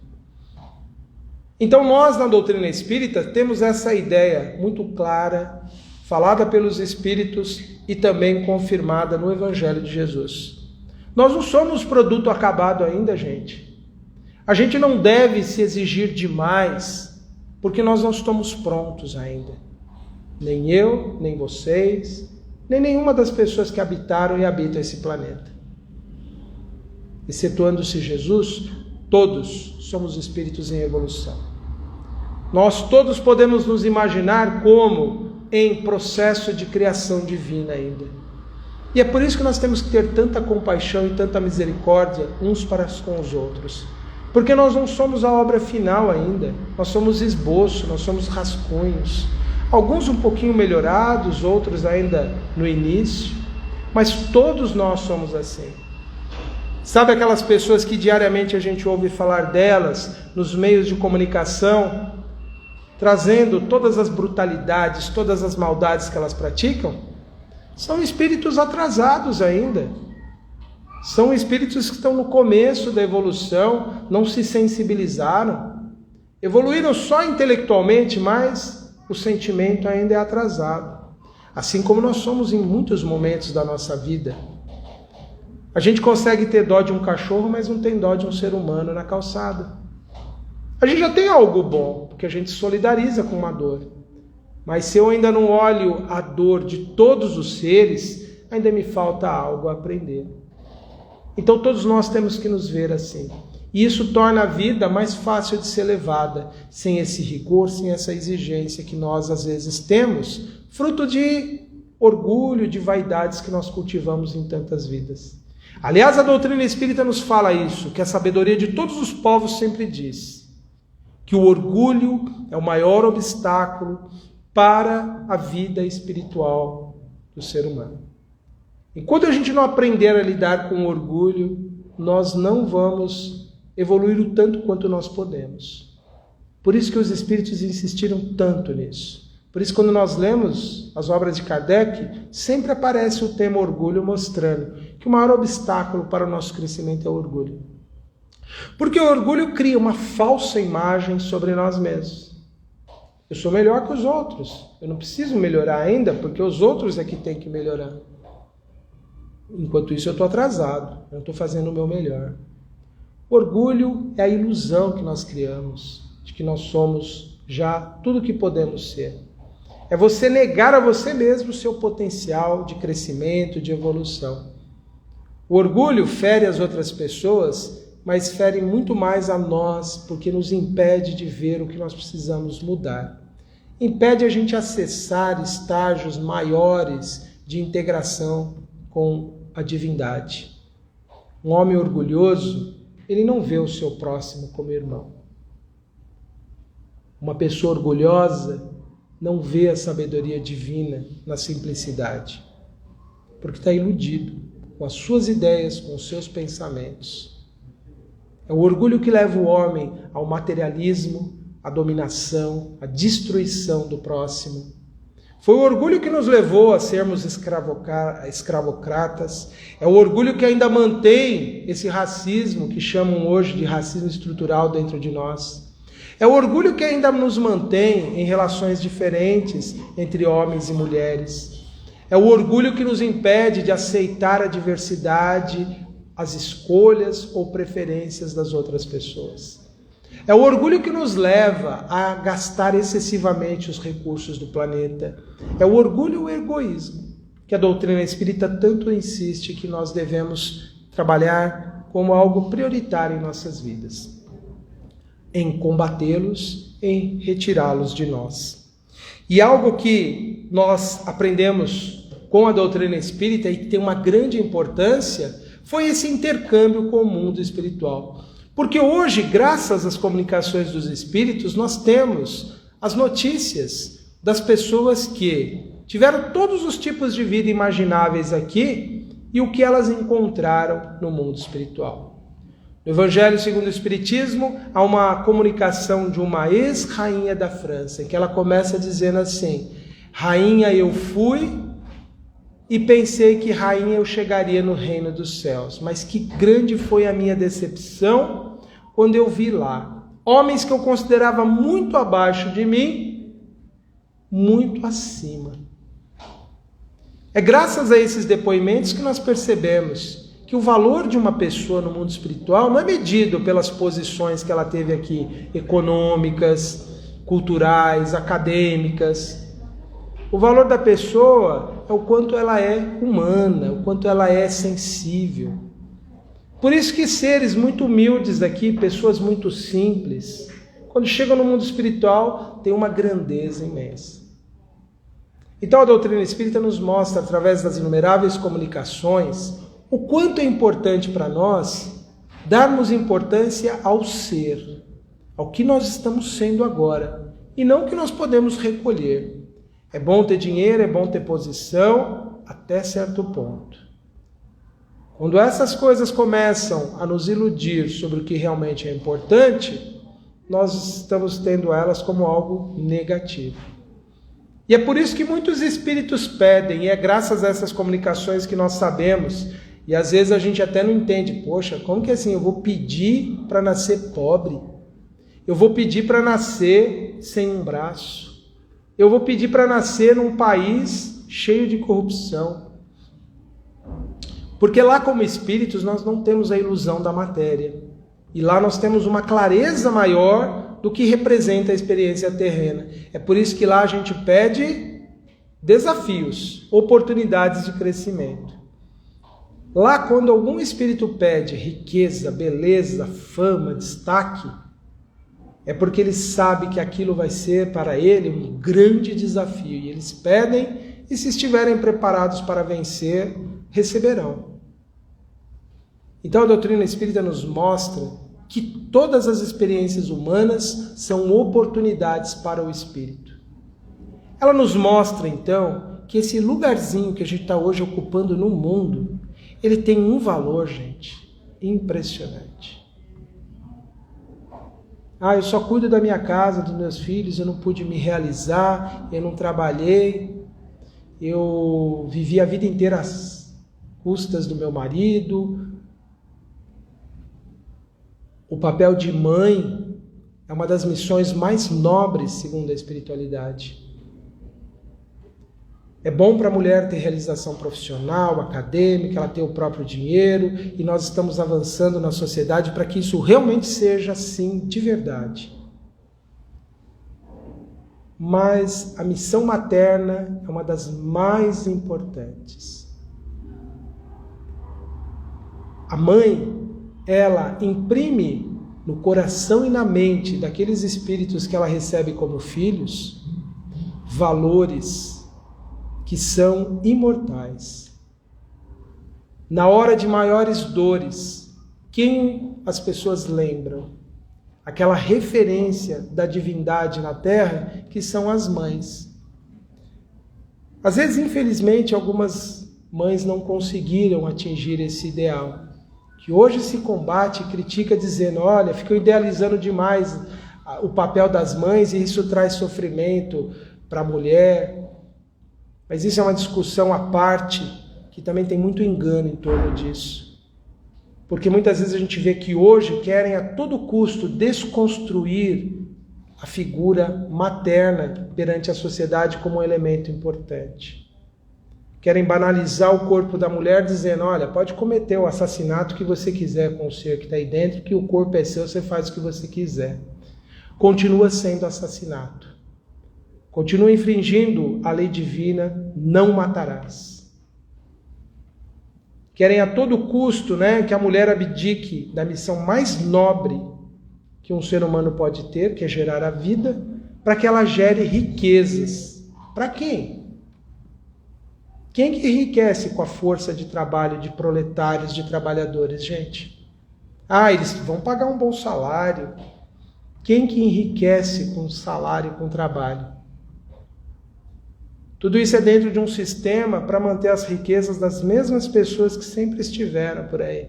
Então nós, na doutrina espírita, temos essa ideia muito clara, falada pelos espíritos e também confirmada no Evangelho de Jesus. Nós não somos produto acabado ainda, gente. A gente não deve se exigir demais, porque nós não estamos prontos ainda. Nem eu, nem vocês, nem nenhuma das pessoas que habitaram e habitam esse planeta. Excetuando-se Jesus, todos somos espíritos em evolução. Nós todos podemos nos imaginar como em processo de criação divina ainda. E é por isso que nós temos que ter tanta compaixão e tanta misericórdia uns para com os outros. Porque nós não somos a obra final ainda. Nós somos esboço, nós somos rascunhos. Alguns um pouquinho melhorados, outros ainda no início. Mas todos nós somos assim. Sabe aquelas pessoas que diariamente a gente ouve falar delas nos meios de comunicação, trazendo todas as brutalidades, todas as maldades que elas praticam? São espíritos atrasados ainda. São espíritos que estão no começo da evolução, não se sensibilizaram. Evoluíram só intelectualmente, mas o sentimento ainda é atrasado. assim como nós somos em muitos momentos da nossa vida. A gente consegue ter dó de um cachorro, mas não tem dó de um ser humano na calçada. A gente já tem algo bom, porque a gente solidariza com uma dor. Mas se eu ainda não olho a dor de todos os seres, ainda me falta algo a aprender. Então todos nós temos que nos ver assim. E isso torna a vida mais fácil de ser levada, sem esse rigor, sem essa exigência que nós às vezes temos, fruto de orgulho, de vaidades que nós cultivamos em tantas vidas. Aliás, a doutrina espírita nos fala isso, que a sabedoria de todos os povos sempre diz, que o orgulho é o maior obstáculo para a vida espiritual do ser humano. Enquanto a gente não aprender a lidar com o orgulho, nós não vamos evoluir o tanto quanto nós podemos. Por isso que os espíritos insistiram tanto nisso. Por isso, quando nós lemos as obras de Kardec, sempre aparece o tema orgulho, mostrando que o maior obstáculo para o nosso crescimento é o orgulho. Porque o orgulho cria uma falsa imagem sobre nós mesmos. Eu sou melhor que os outros. Eu não preciso melhorar ainda, porque os outros é que têm que melhorar. Enquanto isso, eu estou atrasado. Eu não estou fazendo o meu melhor. O orgulho é a ilusão que nós criamos, de que nós somos já tudo o que podemos ser. É você negar a você mesmo o seu potencial de crescimento, de evolução. O orgulho fere as outras pessoas, mas fere muito mais a nós, porque nos impede de ver o que nós precisamos mudar. Impede a gente acessar estágios maiores de integração com a divindade. Um homem orgulhoso, ele não vê o seu próximo como irmão. Uma pessoa orgulhosa não vê a sabedoria divina na simplicidade, porque está iludido com as suas ideias, com os seus pensamentos. É o orgulho que leva o homem ao materialismo, à dominação, à destruição do próximo. Foi o orgulho que nos levou a sermos escravocratas. É o orgulho que ainda mantém esse racismo que chamam hoje de racismo estrutural dentro de nós. É o orgulho que ainda nos mantém em relações diferentes entre homens e mulheres. É o orgulho que nos impede de aceitar a diversidade, as escolhas ou preferências das outras pessoas. É o orgulho que nos leva a gastar excessivamente os recursos do planeta. É o orgulho e o egoísmo que a doutrina espírita tanto insiste que nós devemos trabalhar como algo prioritário em nossas vidas. Em combatê-los, em retirá-los de nós. E algo que nós aprendemos com a doutrina espírita e que tem uma grande importância foi esse intercâmbio com o mundo espiritual. Porque hoje, graças às comunicações dos espíritos, nós temos as notícias das pessoas que tiveram todos os tipos de vida imagináveis aqui e o que elas encontraram no mundo espiritual. No Evangelho segundo o Espiritismo, há uma comunicação de uma ex-rainha da França, em que ela começa dizendo assim: rainha eu fui e pensei que rainha eu chegaria no reino dos céus, mas que grande foi a minha decepção quando eu vi lá homens que eu considerava muito abaixo de mim, muito acima. É graças a esses depoimentos que nós percebemos que o valor de uma pessoa no mundo espiritual não é medido pelas posições que ela teve aqui, econômicas, culturais, acadêmicas. O valor da pessoa é o quanto ela é humana, o quanto ela é sensível. Por isso que seres muito humildes aqui, pessoas muito simples, quando chegam no mundo espiritual, têm uma grandeza imensa. Então a doutrina espírita nos mostra, através das inumeráveis comunicações, o quanto é importante para nós darmos importância ao ser, ao que nós estamos sendo agora, e não o que nós podemos recolher. É bom ter dinheiro, é bom ter posição, até certo ponto. Quando essas coisas começam a nos iludir sobre o que realmente é importante, nós estamos tendo elas como algo negativo. E é por isso que muitos espíritos pedem, e é graças a essas comunicações que nós sabemos, e às vezes a gente até não entende, poxa, como que assim, eu vou pedir para nascer pobre? Eu vou pedir para nascer sem um braço? Eu vou pedir para nascer num país cheio de corrupção. Porque lá, como espíritos, nós não temos a ilusão da matéria. E lá nós temos uma clareza maior do que representa a experiência terrena. É por isso que lá a gente pede desafios, oportunidades de crescimento. Lá, quando algum espírito pede riqueza, beleza, fama, destaque, é porque ele sabe que aquilo vai ser para ele um grande desafio. E eles pedem, e se estiverem preparados para vencer, receberão. Então a doutrina espírita nos mostra que todas as experiências humanas são oportunidades para o espírito. Ela nos mostra então que esse lugarzinho que a gente está hoje ocupando no mundo, ele tem um valor, gente, impressionante. Eu só cuido da minha casa, dos meus filhos, eu não pude me realizar, eu não trabalhei, eu vivi a vida inteira às custas do meu marido. O papel de mãe é uma das missões mais nobres, segundo a espiritualidade. É bom para a mulher ter realização profissional, acadêmica, ela ter o próprio dinheiro, e nós estamos avançando na sociedade para que isso realmente seja assim de verdade. Mas a missão materna é uma das mais importantes. A mãe, ela imprime no coração e na mente daqueles espíritos que ela recebe como filhos valores que são imortais. Na hora de maiores dores, quem as pessoas lembram? Aquela referência da divindade na Terra, que são as mães. Às vezes, infelizmente, algumas mães não conseguiram atingir esse ideal, que hoje se combate e critica dizendo, olha, ficam idealizando demais o papel das mães e isso traz sofrimento para a mulher. Mas isso é uma discussão à parte, que também tem muito engano em torno disso. Porque muitas vezes a gente vê que hoje querem a todo custo desconstruir a figura materna perante a sociedade como um elemento importante. Querem banalizar o corpo da mulher dizendo, olha, pode cometer o assassinato que você quiser com o ser que está aí dentro, que o corpo é seu, você faz o que você quiser. Continua sendo assassinato. Continua infringindo a lei divina, não matarás. Querem a todo custo, que a mulher abdique da missão mais nobre que um ser humano pode ter, que é gerar a vida, para que ela gere riquezas. Para quem? Quem que enriquece com a força de trabalho de proletários, de trabalhadores, gente? Eles vão pagar um bom salário. Quem que enriquece com salário e com trabalho? Tudo isso é dentro de um sistema para manter as riquezas das mesmas pessoas que sempre estiveram por aí.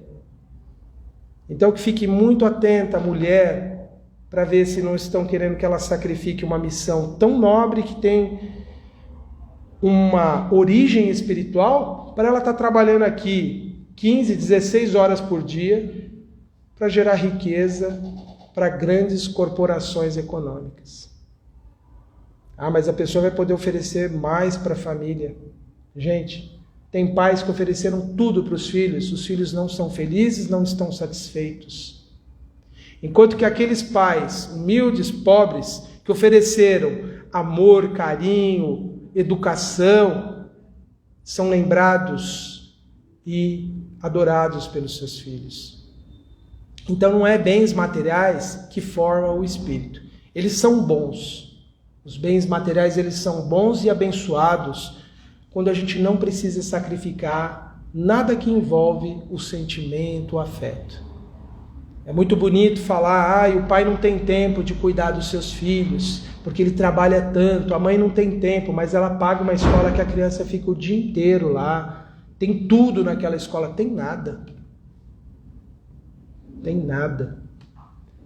Então que fique muito atenta a mulher para ver se não estão querendo que ela sacrifique uma missão tão nobre que tem uma origem espiritual para ela estar trabalhando aqui 15, 16 horas por dia para gerar riqueza para grandes corporações econômicas. Mas a pessoa vai poder oferecer mais para a família. Gente, tem pais que ofereceram tudo para os filhos não são felizes, não estão satisfeitos. Enquanto que aqueles pais humildes, pobres, que ofereceram amor, carinho, educação, são lembrados e adorados pelos seus filhos. Então não é bens materiais que formam o espírito. Eles são bons. Os bens materiais, eles são bons e abençoados quando a gente não precisa sacrificar nada que envolve o sentimento, o afeto. É muito bonito falar, o pai não tem tempo de cuidar dos seus filhos, porque ele trabalha tanto, a mãe não tem tempo, mas ela paga uma escola que a criança fica o dia inteiro lá, tem tudo naquela escola, tem nada. Tem nada.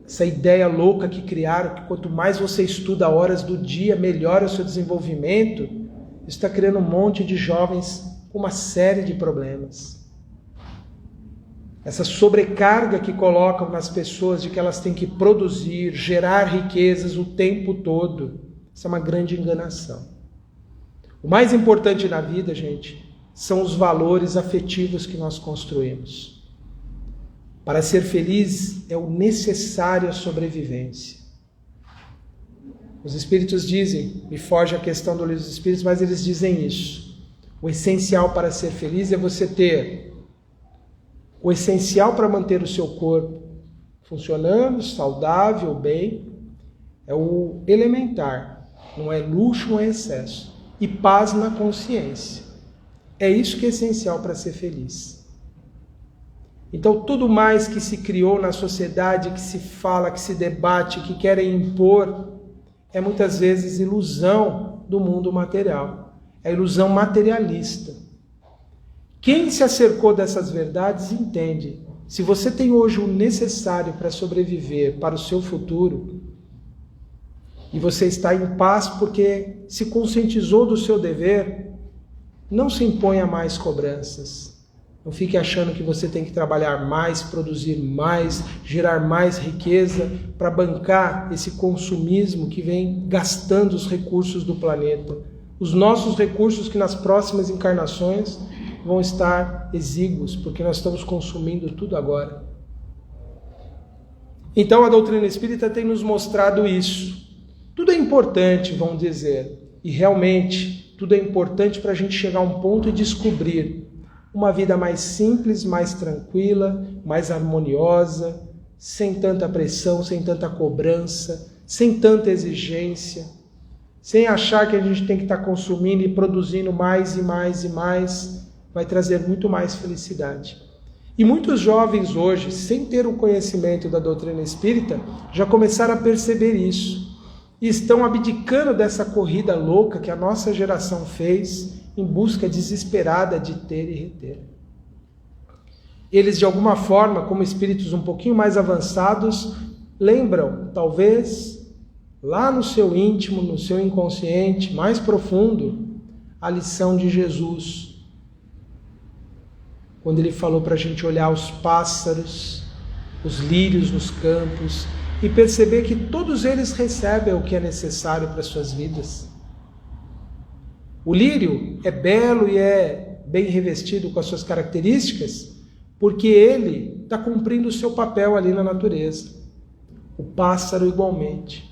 Essa ideia louca que criaram, que quanto mais você estuda horas do dia, melhora o seu desenvolvimento, isso está criando um monte de jovens com uma série de problemas. Essa sobrecarga que colocam nas pessoas de que elas têm que produzir, gerar riquezas o tempo todo, isso é uma grande enganação. O mais importante na vida, gente, são os valores afetivos que nós construímos. Para ser feliz é o necessário à sobrevivência. Os Espíritos dizem, me foge a questão do Livro dos Espíritos, mas eles dizem isso. O essencial para ser feliz é você ter o essencial para manter o seu corpo funcionando, saudável, bem, é o elementar, não é luxo, não é excesso. E paz na consciência. É isso que é essencial para ser feliz. Então, tudo mais que se criou na sociedade, que se fala, que se debate, que querem impor, é muitas vezes ilusão do mundo material. É ilusão materialista. Quem se acercou dessas verdades entende. Se você tem hoje o necessário para sobreviver para o seu futuro, e você está em paz porque se conscientizou do seu dever, não se imponha mais cobranças. Não fique achando que você tem que trabalhar mais, produzir mais, gerar mais riqueza para bancar esse consumismo que vem gastando os recursos do planeta. Os nossos recursos que nas próximas encarnações vão estar exíguos, porque nós estamos consumindo tudo agora. Então a doutrina espírita tem nos mostrado isso. Tudo é importante, vão dizer, e realmente tudo é importante para a gente chegar a um ponto e descobrir uma vida mais simples, mais tranquila, mais harmoniosa, sem tanta pressão, sem tanta cobrança, sem tanta exigência, sem achar que a gente tem que estar consumindo e produzindo mais e mais e mais, vai trazer muito mais felicidade. E muitos jovens hoje, sem ter o conhecimento da doutrina espírita, já começaram a perceber isso. E estão abdicando dessa corrida louca que a nossa geração fez em busca desesperada de ter e reter. Eles, de alguma forma, como espíritos um pouquinho mais avançados, lembram, talvez, lá no seu íntimo, no seu inconsciente, mais profundo, a lição de Jesus. Quando ele falou para a gente olhar os pássaros, os lírios nos campos, e perceber que todos eles recebem o que é necessário para as suas vidas. O lírio é belo e é bem revestido com as suas características, porque ele está cumprindo o seu papel ali na natureza. O pássaro igualmente.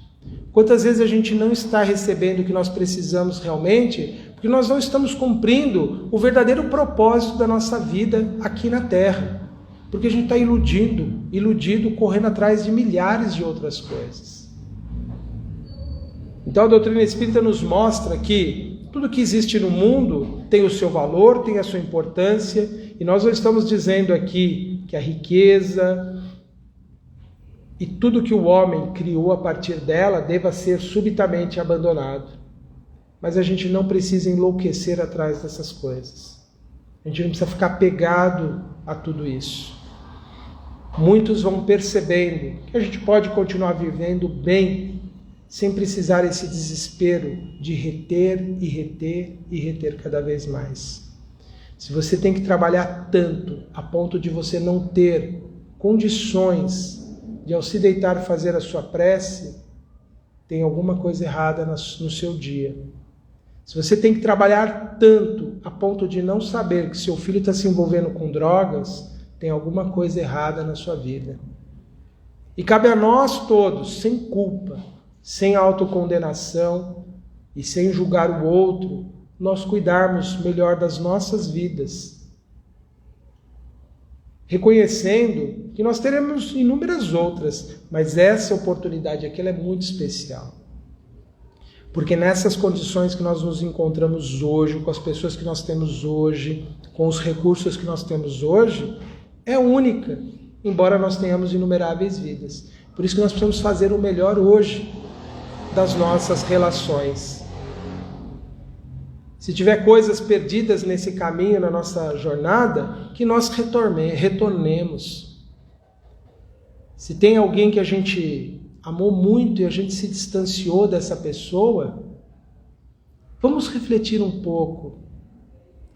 Quantas vezes a gente não está recebendo o que nós precisamos realmente, porque nós não estamos cumprindo o verdadeiro propósito da nossa vida aqui na Terra. Porque a gente está iludido, correndo atrás de milhares de outras coisas. Então a doutrina espírita nos mostra que tudo que existe no mundo tem o seu valor, tem a sua importância, e nós não estamos dizendo aqui que a riqueza e tudo que o homem criou a partir dela deva ser subitamente abandonado. Mas a gente não precisa enlouquecer atrás dessas coisas. A gente não precisa ficar pegado a tudo isso. Muitos vão percebendo que a gente pode continuar vivendo bem, sem precisar esse desespero de reter e reter e reter cada vez mais. Se você tem que trabalhar tanto a ponto de você não ter condições de ao se deitar fazer a sua prece, tem alguma coisa errada no seu dia. Se você tem que trabalhar tanto a ponto de não saber que seu filho está se envolvendo com drogas, tem alguma coisa errada na sua vida. E cabe a nós todos, sem culpa, sem autocondenação e sem julgar o outro, nós cuidarmos melhor das nossas vidas. Reconhecendo que nós teremos inúmeras outras, mas essa oportunidade aqui ela é muito especial. Porque nessas condições que nós nos encontramos hoje, com as pessoas que nós temos hoje, com os recursos que nós temos hoje, é única, embora nós tenhamos inumeráveis vidas. Por isso que nós precisamos fazer o melhor hoje das nossas relações. Se tiver coisas perdidas nesse caminho, na nossa jornada, que nós retornemos. Se tem alguém que a gente amou muito e a gente se distanciou dessa pessoa, vamos refletir um pouco.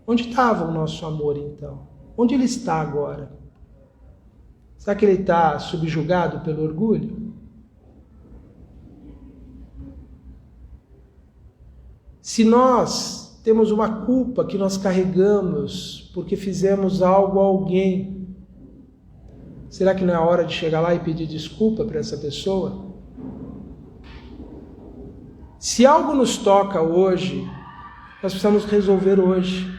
Onde estava o nosso amor então? Onde ele está agora? Será que ele está subjugado pelo orgulho? Se nós temos uma culpa que nós carregamos porque fizemos algo a alguém. Será que não é a hora de chegar lá e pedir desculpa para essa pessoa? Se algo nos toca hoje, nós precisamos resolver hoje.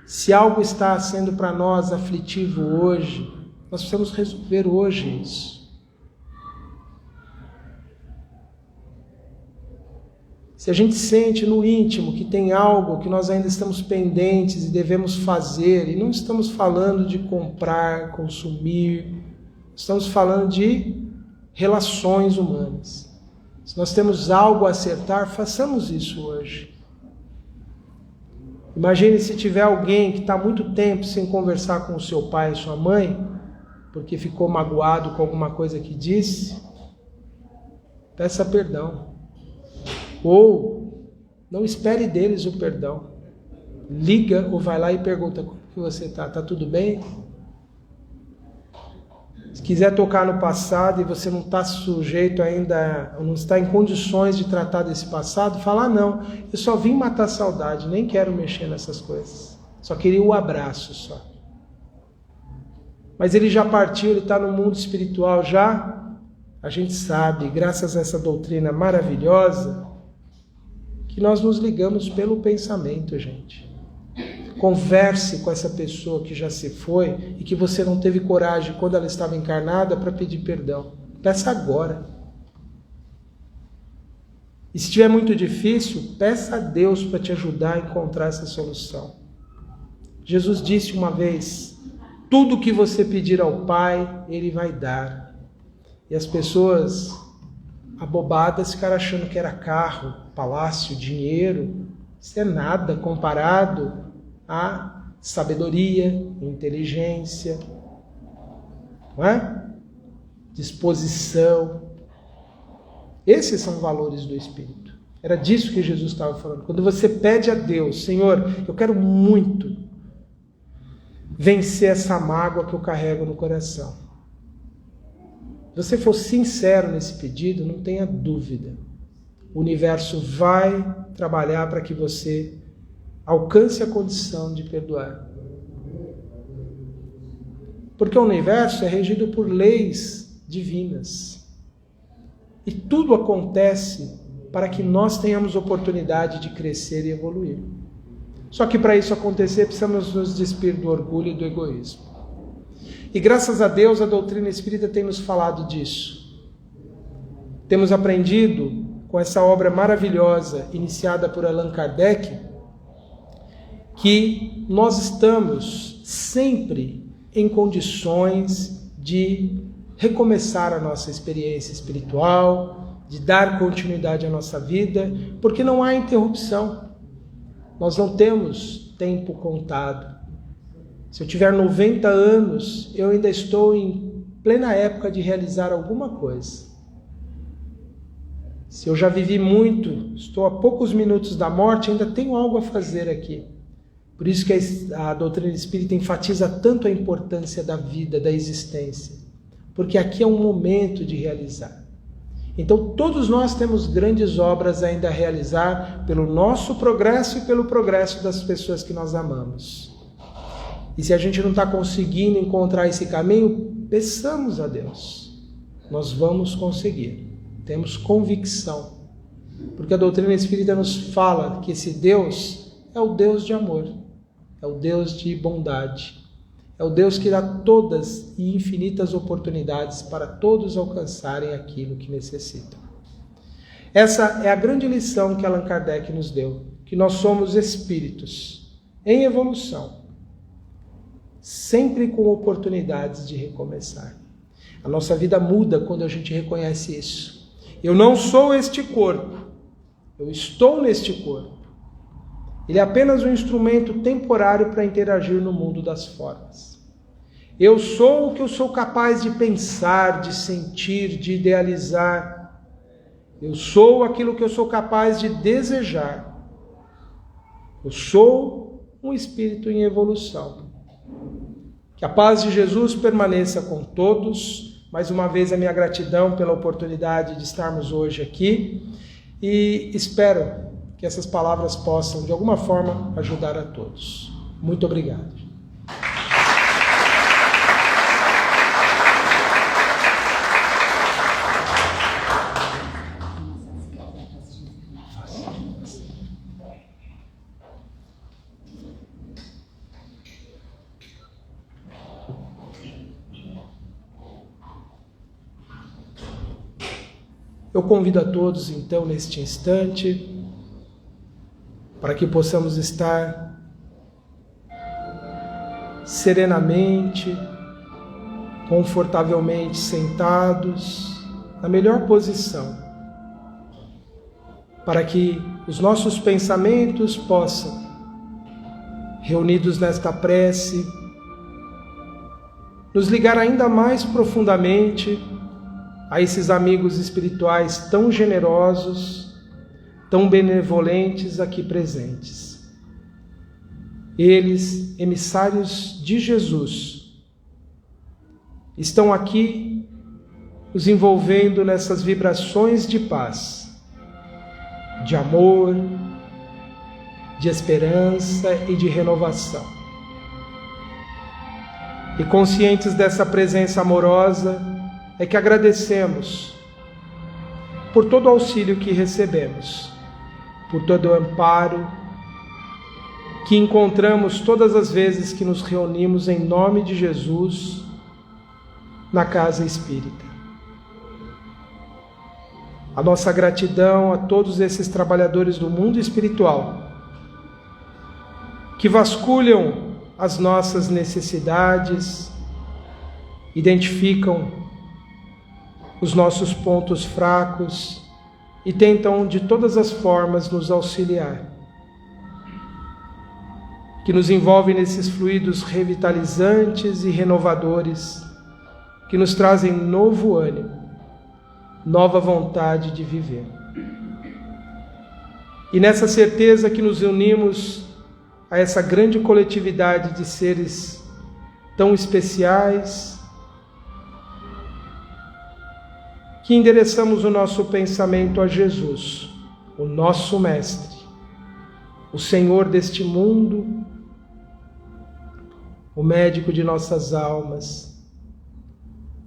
Se algo está sendo para nós aflitivo hoje, nós precisamos resolver hoje isso. Se a gente sente no íntimo que tem algo que nós ainda estamos pendentes e devemos fazer, e não estamos falando de comprar, consumir, estamos falando de relações humanas. Se nós temos algo a acertar, façamos isso hoje. Imagine se tiver alguém que está há muito tempo sem conversar com o seu pai e sua mãe, porque ficou magoado com alguma coisa que disse, peça perdão. Ou não espere deles o perdão. Liga ou vai lá e pergunta: como que você está? Está tudo bem? Se quiser tocar no passado e você não está sujeito ainda, não está em condições de tratar desse passado, fala: não, eu só vim matar a saudade, nem quero mexer nessas coisas. Só queria o abraço só. Mas ele já partiu, ele está no mundo espiritual já. A gente sabe, graças a essa doutrina maravilhosa, que nós nos ligamos pelo pensamento, gente. Converse com essa pessoa que já se foi e que você não teve coragem quando ela estava encarnada para pedir perdão. Peça agora. E se estiver muito difícil, peça a Deus para te ajudar a encontrar essa solução. Jesus disse uma vez: tudo que você pedir ao Pai, Ele vai dar. E as pessoas abobadas ficaram achando que era carro, palácio, dinheiro. Isso é nada comparado à sabedoria, inteligência, não é? Disposição. Esses são valores do Espírito. Era disso que Jesus estava falando. Quando você pede a Deus: Senhor, eu quero muito vencer essa mágoa que eu carrego no coração. Se você for sincero nesse pedido, não tenha dúvida. O universo vai trabalhar para que você alcance a condição de perdoar. Porque o universo é regido por leis divinas. E tudo acontece para que nós tenhamos oportunidade de crescer e evoluir. Só que para isso acontecer, precisamos nos despir do orgulho e do egoísmo. E graças a Deus, a doutrina espírita tem nos falado disso. Temos aprendido com essa obra maravilhosa, iniciada por Allan Kardec, que nós estamos sempre em condições de recomeçar a nossa experiência espiritual, de dar continuidade à nossa vida, porque não há interrupção. Nós não temos tempo contado. Se eu tiver 90 anos, eu ainda estou em plena época de realizar alguma coisa. Se eu já vivi muito, estou a poucos minutos da morte, ainda tenho algo a fazer aqui. Por isso que a doutrina espírita enfatiza tanto a importância da vida, da existência. Porque aqui é um momento de realizar. Então todos nós temos grandes obras ainda a realizar pelo nosso progresso e pelo progresso das pessoas que nós amamos. E se a gente não está conseguindo encontrar esse caminho, peçamos a Deus. Nós vamos conseguir. Temos convicção. Porque a doutrina espírita nos fala que esse Deus é o Deus de amor. É o Deus de bondade. É o Deus que dá todas e infinitas oportunidades para todos alcançarem aquilo que necessitam. Essa é a grande lição que Allan Kardec nos deu. Que nós somos espíritos em evolução. Sempre com oportunidades de recomeçar. A nossa vida muda quando a gente reconhece isso. Eu não sou este corpo, eu estou neste corpo. Ele é apenas um instrumento temporário para interagir no mundo das formas. Eu sou o que eu sou capaz de pensar, de sentir, de idealizar. Eu sou aquilo que eu sou capaz de desejar. Eu sou um espírito em evolução. Que a paz de Jesus permaneça com todos. Mais uma vez a minha gratidão pela oportunidade de estarmos hoje aqui. E espero que essas palavras possam, de alguma forma, ajudar a todos. Muito obrigado. Eu convido a todos, então, neste instante, para que possamos estar serenamente, confortavelmente sentados, na melhor posição, para que os nossos pensamentos possam, reunidos nesta prece, nos ligar ainda mais profundamente a esses amigos espirituais tão generosos, tão benevolentes aqui presentes. Eles, emissários de Jesus, estão aqui nos envolvendo nessas vibrações de paz, de amor, de esperança e de renovação. E conscientes dessa presença amorosa, é que agradecemos por todo o auxílio que recebemos, por todo o amparo que encontramos todas as vezes que nos reunimos em nome de Jesus na casa espírita. A nossa gratidão a todos esses trabalhadores do mundo espiritual que vasculham as nossas necessidades, identificam os nossos pontos fracos e tentam de todas as formas nos auxiliar, que nos envolvem nesses fluidos revitalizantes e renovadores, que nos trazem novo ânimo, nova vontade de viver. E nessa certeza que nos unimos a essa grande coletividade de seres tão especiais, que endereçamos o nosso pensamento a Jesus, o nosso Mestre, o Senhor deste mundo, o médico de nossas almas,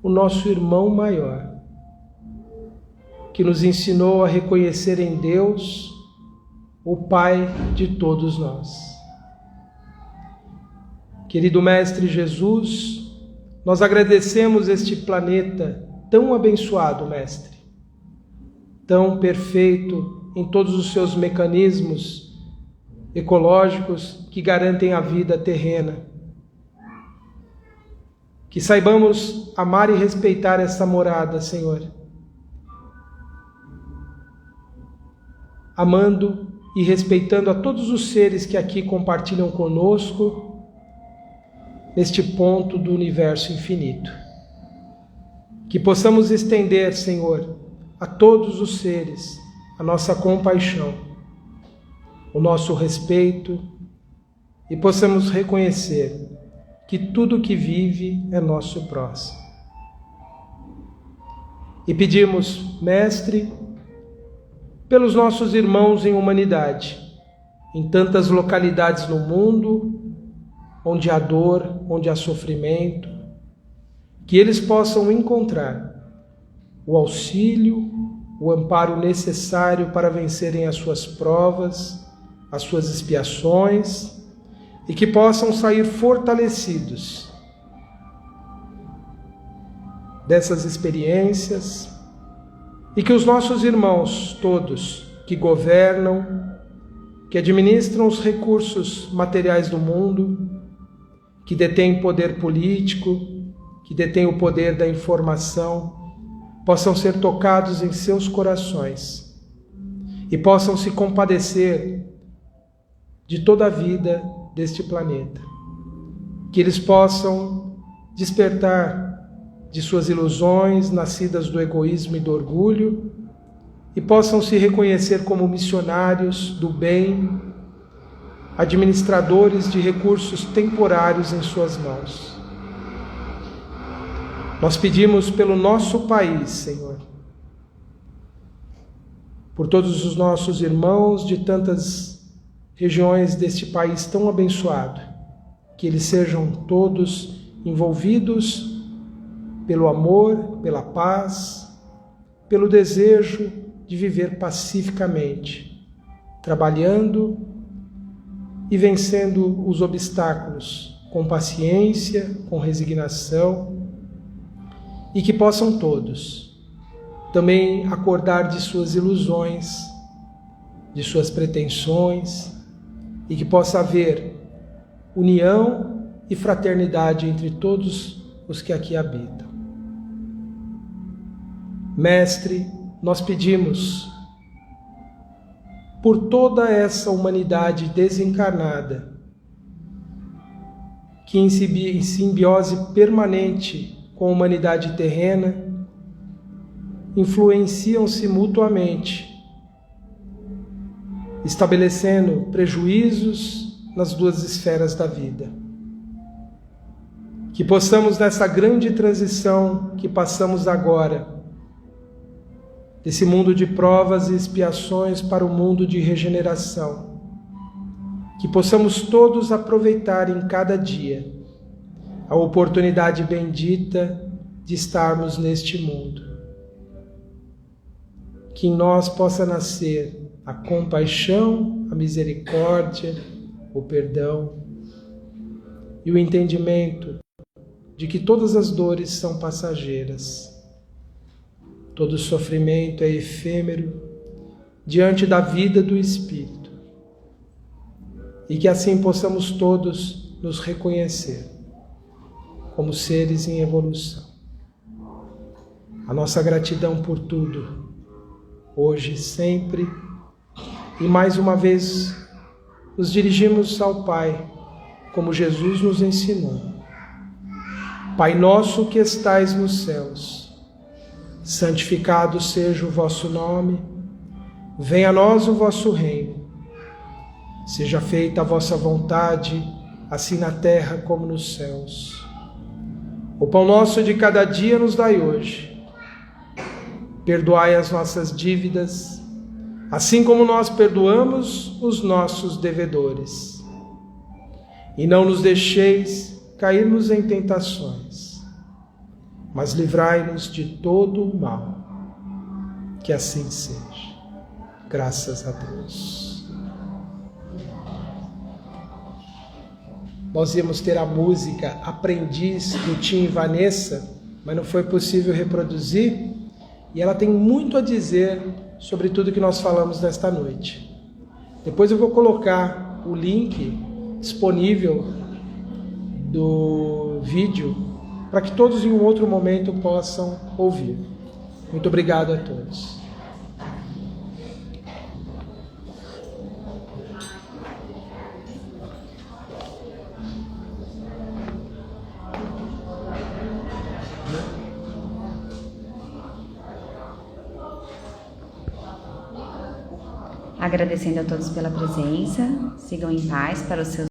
o nosso irmão maior, que nos ensinou a reconhecer em Deus o Pai de todos nós. Querido Mestre Jesus, nós agradecemos este planeta tão abençoado, Mestre, tão perfeito em todos os seus mecanismos ecológicos que garantem a vida terrena. Que saibamos amar e respeitar essa morada, Senhor, amando e respeitando a todos os seres que aqui compartilham conosco neste ponto do universo infinito. Que possamos estender, Senhor, a todos os seres a nossa compaixão, o nosso respeito, e possamos reconhecer que tudo que vive é nosso próximo. E pedimos, Mestre, pelos nossos irmãos em humanidade, em tantas localidades no mundo, onde há dor, onde há sofrimento, que eles possam encontrar o auxílio, o amparo necessário para vencerem as suas provas, as suas expiações, e que possam sair fortalecidos dessas experiências, e que os nossos irmãos todos que governam, que administram os recursos materiais do mundo, que detêm poder político, que detêm o poder da informação, possam ser tocados em seus corações e possam se compadecer de toda a vida deste planeta. Que eles possam despertar de suas ilusões, nascidas do egoísmo e do orgulho, e possam se reconhecer como missionários do bem, administradores de recursos temporários em suas mãos. Nós pedimos pelo nosso país, Senhor, por todos os nossos irmãos de tantas regiões deste país tão abençoado, que eles sejam todos envolvidos pelo amor, pela paz, pelo desejo de viver pacificamente, trabalhando e vencendo os obstáculos com paciência, com resignação, e que possam todos também acordar de suas ilusões, de suas pretensões, e que possa haver união e fraternidade entre todos os que aqui habitam. Mestre, nós pedimos por toda essa humanidade desencarnada, que em simbiose permanente com a humanidade terrena, influenciam-se mutuamente, estabelecendo prejuízos nas duas esferas da vida. Que possamos, nessa grande transição que passamos agora, desse mundo de provas e expiações para o mundo de regeneração, que possamos todos aproveitar em cada dia a oportunidade bendita de estarmos neste mundo. Que em nós possa nascer a compaixão, a misericórdia, o perdão e o entendimento de que todas as dores são passageiras. Todo sofrimento é efêmero diante da vida do Espírito. E que assim possamos todos nos reconhecer como seres em evolução. A nossa gratidão por tudo, hoje e sempre, e mais uma vez nos dirigimos ao Pai, como Jesus nos ensinou. Pai nosso que estais nos céus, santificado seja o vosso nome, venha a nós o vosso reino. Seja feita a vossa vontade, assim na terra como nos céus. O pão nosso de cada dia nos dai hoje. Perdoai as nossas dívidas, assim como nós perdoamos os nossos devedores. E não nos deixeis cairmos em tentações, mas livrai-nos de todo o mal. Que assim seja. Graças a Deus. Nós íamos ter a música Aprendiz do Tim e Vanessa, mas não foi possível reproduzir, e ela tem muito a dizer sobre tudo que nós falamos nesta noite. Depois eu vou colocar o link disponível do vídeo para que todos em um outro momento possam ouvir. Muito obrigado a todos. Agradecendo a todos pela presença, sigam em paz para os seus